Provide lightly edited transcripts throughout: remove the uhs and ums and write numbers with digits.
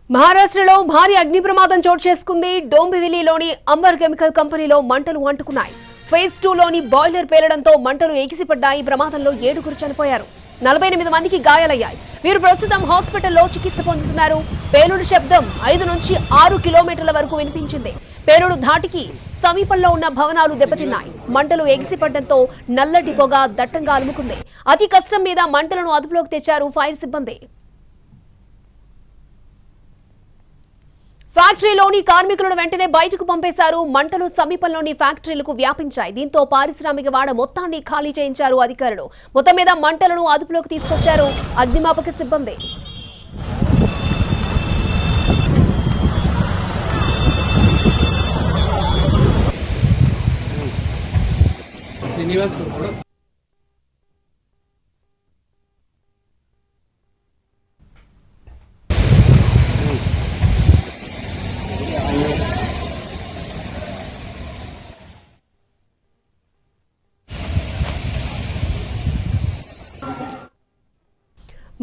మహారాష్ట్రలో భారీ అగ్ని ప్రమాదం చోటు చేసుకుంది. డోంబివిలీలోని అంబర్ కెమికల్ కంపెనీలో మంటలు అంటుకున్నాయి. ఫేజ్ 2 లోని బాయిలర్ పేలడంతో మంటలు ఎగిసిపడ్డాయి. ప్రమాదంలో 7 చనిపోయారు. 48 మందికి గాయాలయ్యాయి. వీరు ప్రస్తుతం హాస్పిటల్లో చికిత్స పొందుతున్నారు. పేలుడు శబ్దం 5 నుంచి 6 కిలోమీటర్ల వరకు వినిపించింది. పేలుడు ధాటికి సమీపంలో ఉన్న భవనాలు దెబ్బతిన్నాయి. మంటలు ఎగిసిపడడంతో నల్లటి పొగ దట్టంగా అలుముకుంది. అతి కష్టం మీద మంటలను అదుపులోకి తెచ్చారు ఫైర్ సిబ్బంది. ఫ్యాక్టరీలోని కార్మికులను వెంటనే బయటకు పంపేశారు. మంటలు సమీపంలోని ఫ్యాక్టరీలకు వ్యాపించాయి. దీంతో పారిశ్రామిక వాడ మొత్తాన్ని ఖాళీ చేయించారు అధికారులు. మొత్తం మీద మంటలను అదుపులోకి తీసుకొచ్చారు అగ్నిమాపక సిబ్బంది.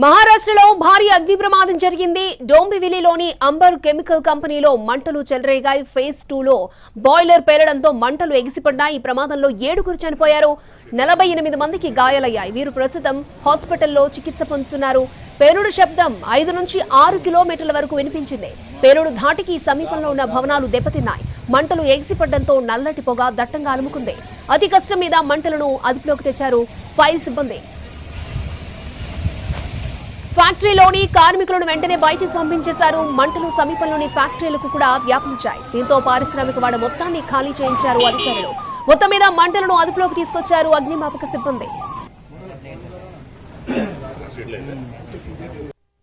మహారాష్ట్రలో భారీ అగ్ని ప్రమాదం జరిగింది. డోంబివిలీలోని అంబర్ కెమికల్ కంపెనీలో మంటలు చెలరేగాయి. ఫేజ్ 2 లో బాయిలర్ పేలడంతో మంటలు ఎగిసిపడ్డాయి. ఈ ప్రమాదంలో 7 చనిపోయారు. 48 మందికి గాయాలయ్యాయి. వీరు ప్రస్తుతం హాస్పిటల్లో చికిత్స పొందుతున్నారు. పేలుడు శబ్దం 5 నుంచి 6 కిలోమీటర్ల వరకు వినిపించింది. పేలుడు ధాటికి సమీపంలో ఉన్న భవనాలు దెబ్బతిన్నాయి. మంటలు ఎగిసిపడడంతో నల్లటి పొగ దట్టంగా అలుముకుంది. అతి కష్టం మీద మంటలను అదుపులోకి తెచ్చారు ఫైర్ సిబ్బంది. ఫ్యాక్టరీలోని కార్మికులను వెంటనే బయటకు పంపించేశారు. మంటలు సమీపంలోని ఫ్యాక్టరీలకు కూడా వ్యాపించాయి. దీంతో పారిశ్రామిక వాడ మొత్తాన్ని ఖాళీ చేయించారు అధికారులు. మొత్తం మీద మంటలను అదుపులోకి తీసుకొచ్చారు అగ్నిమాపక సిబ్బంది.